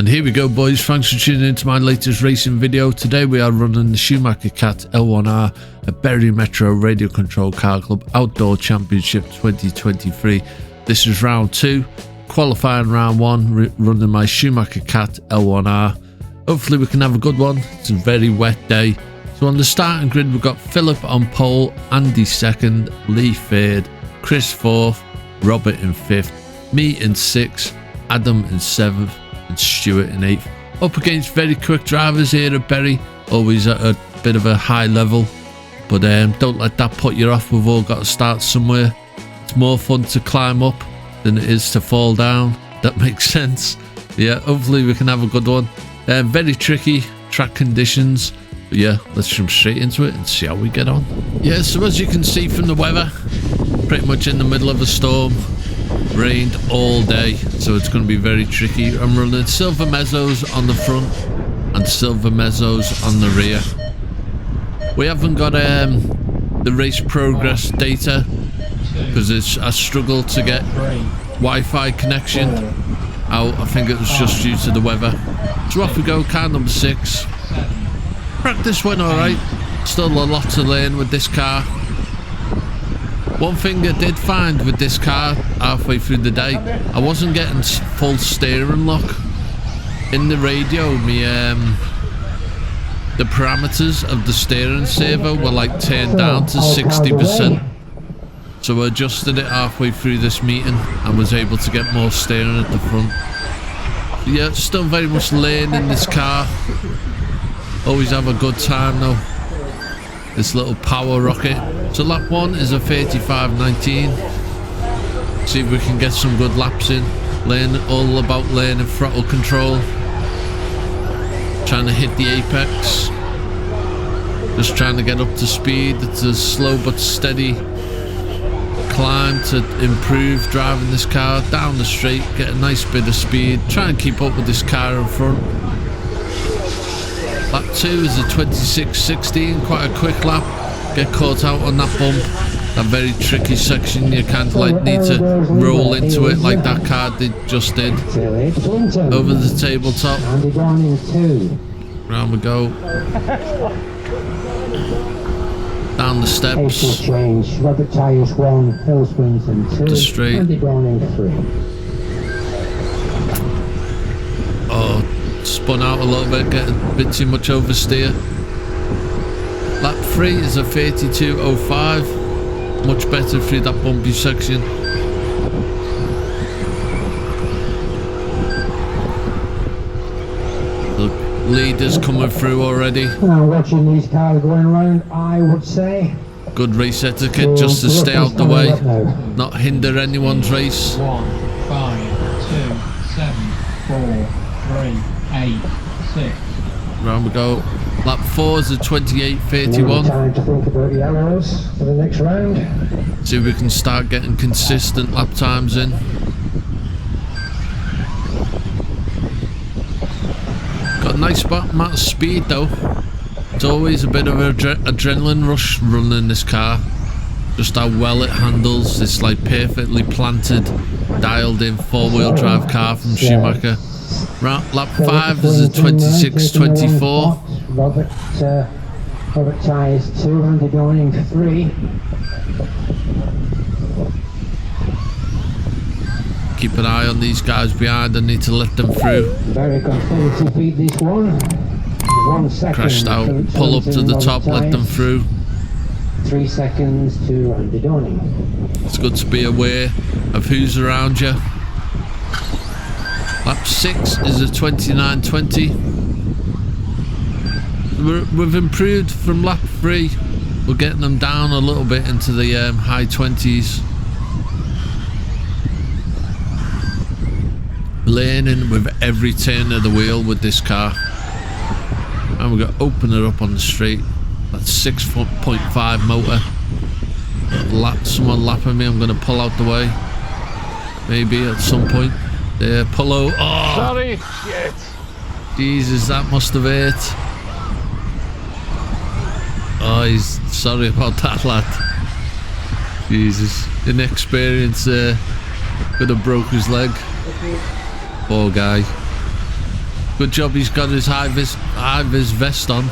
And here we go, boys. Thanks for tuning into my latest racing video. Today we are running the Schumacher Cat L1R at Bury Metro Radio Control Car Club Outdoor Championship 2023. This is round 2, qualifying round 1, running my Schumacher Cat L1R. Hopefully we can have a good one. It's a very wet day. So on the starting grid we've got Philip on pole, Andy second, Lee third, Chris fourth, Robert in fifth, me in sixth, Adam in seventh, and Stuart in 8th. Up against very quick drivers here at Bury, always at a bit of a high level, but don't let that put you off. We've all got to start somewhere. It's more fun to climb up than it is to fall down. That makes sense. Yeah, hopefully we can have a good one. Very tricky track conditions, but yeah, let's jump straight into it and see how we get on. Yeah, so as you can see from the weather, pretty much in the middle of a storm. Rained all day, so it's going to be very tricky. I'm running silver mezzos on the front and silver mezzos on the rear. We haven't got the race progress data because I struggled to get Wi-Fi connection out. I think it was just due to the weather. So off we go, car number 6. Practice went alright, still a lot to learn with this car. One thing I did find with this car halfway through the day, I wasn't getting full steering lock. In the radio, the parameters of the steering servo were like turned down to 60%. So I adjusted it halfway through this meeting and was able to get more steering at the front. But yeah, still very much learning this car. Always have a good time though. This little power rocket. So lap 1 is a 35.19. See if we can get some good laps in. Learn all about learning throttle control. Trying to hit the apex. Just trying to get up to speed. It's a slow but steady climb to improve driving this car down the straight. Get a nice bit of speed. Try and keep up with this car in front. Lap 2 is a 26.16, quite a quick lap. Get caught out on that bump, that very tricky section. You kind of like need to roll into it like that car just did. Over the tabletop. Round we go. Down the steps. To straight. Oh. Spun out a little bit, get a bit too much oversteer. Lap 3 is a 32.05, much better through that bumpy section. The leaders coming through already. Now watching these cars going around, I would say good race etiquette, just to stay out the way, not hinder anyone's race. 1, 5, 2, 7, 4, 3, 8, 6. Round we go. Lap 4 is a 28.31. Time to think about the arrows for the next round. See if we can start getting consistent lap times in. Got a nice amount of speed though. It's always a bit of an adrenaline rush running this car. Just how well it handles this like perfectly planted, dialed in 4-wheel drive car from Schumacher. Lap 5 is a 26.24. Robert tyres 2, Andy Dorning 3. Keep an eye on these guys behind. I need to let them through. Very confident to beat this one. 1 second. Crashed out. Pull up to the top, let them through. 3 seconds to Andy Dorning. It's good to be aware of who's around you. Lap 6 is a 29.20. We've improved from lap 3. We're getting them down a little bit into the high 20s. Learning with every turn of the wheel with this car. And we're going to open it up on the straight. That's 6.5 motor. Someone lapping me. I'm going to pull out the way. Maybe at some point. There, Polo. Oh! Sorry, shit. Jesus, that must have hurt. Oh, he's sorry about that, lad. Jesus, inexperience could have broke his leg. Poor guy. Good job he's got his high vis vest on,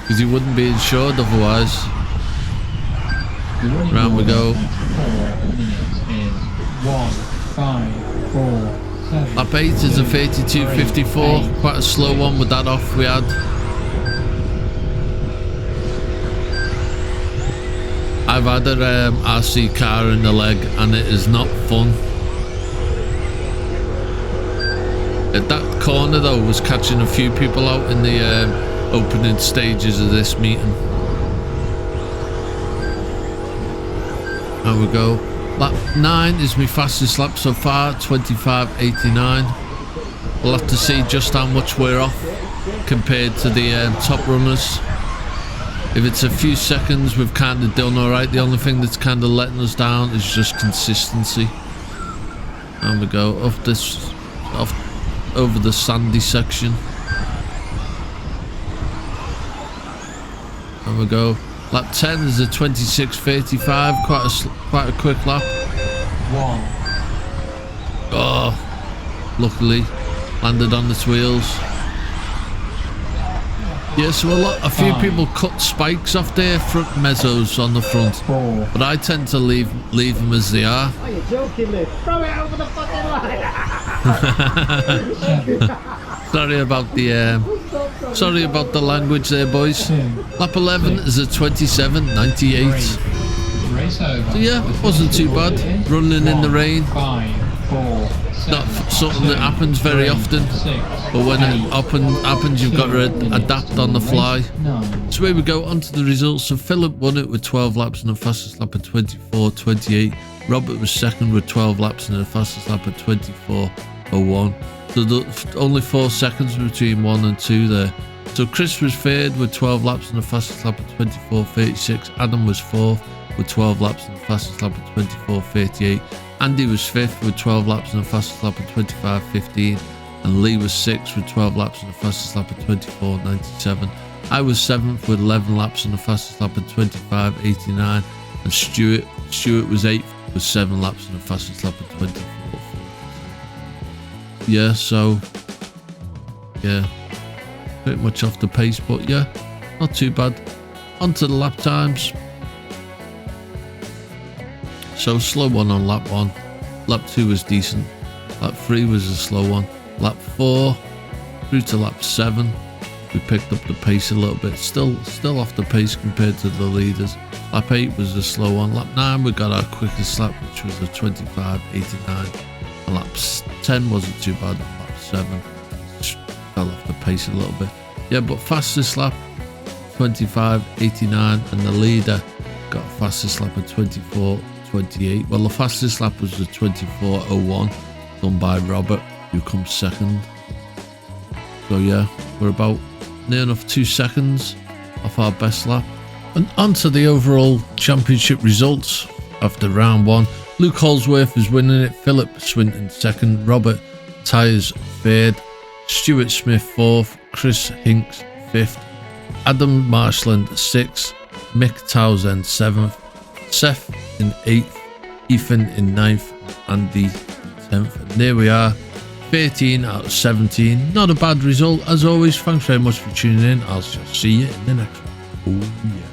because he wouldn't be insured otherwise. Round we go. 4 minutes is 1:5:47. Lap 8 is a 32.54. Quite a slow one with that off we had. I've had a RC car in the leg and it is not fun. At that corner though was catching a few people out in the opening stages of this meeting. There we go. Lap 9 is my fastest lap so far, 25.89. We'll have to see just how much we're off compared to the top runners. If it's a few seconds, we've kind of done all right. The only thing that's kind of letting us down is just consistency. And we go over the sandy section. And we go. Lap 10 is a 26.35. Quite a quick lap. 1. Oh, luckily landed on its wheels. Yeah, so a few people cut spikes off their front mezzos on the front, 4. but I tend to leave them as they are. Are you joking me? Throw it over the fucking line! Sorry about the language there, boys. 2. Lap 11 is a 27.98. Race over. So yeah, wasn't too bad. Running in the rain. 5, 4, Not something that happens very often, but when it happens, you've got to adapt on the fly. So here we go, on to the results. So Philip won it with 12 laps and a fastest lap at 24.28. Robert was second with 12 laps and a fastest lap at 24.01. So only 4 seconds between 1 and 2 there. So Chris was third with 12 laps and a fastest lap at 24.36. Adam was fourth with 12 laps and a fastest lap at 24.38. Andy was fifth with 12 laps and a fastest lap at 25.15. And Lee was sixth with 12 laps and a fastest lap at 24.97. I was seventh with 11 laps and a fastest lap at 25.89. And Stuart was eighth with 7 laps and a fastest lap at 24.40. Yeah, so yeah, pretty much off the pace, but yeah, not too bad. On to the lap times. So slow one on lap 1. Lap 2 was decent. Lap 3 was a slow one. Lap 4 through to lap 7, we picked up the pace a little bit. Still off the pace compared to the leaders. Lap 8 was a slow one. Lap 9 we got our quickest lap, which was a 25.89. And lap 10 wasn't too bad. Lap 7 just fell off the pace a little bit. Yeah, but fastest lap 25.89, and the leader got fastest lap at 24.28. Well, the fastest lap was the 24.01 done by Robert, who comes second. So yeah, we're about near enough 2 seconds off our best lap. And on to the overall championship results after round 1. Luke Holsworth is winning it, Philip Swinton second, Robert Tyers third, Stuart Smith fourth, Chris Hinks fifth, Adam Marshland sixth, Mick Townsend seventh, Seth in 8th, Ethan in 9th, Andy in 10th. And there we are, 13 out of 17. Not a bad result. As always, thanks very much for tuning in. I'll just see you in the next one. Oh yeah.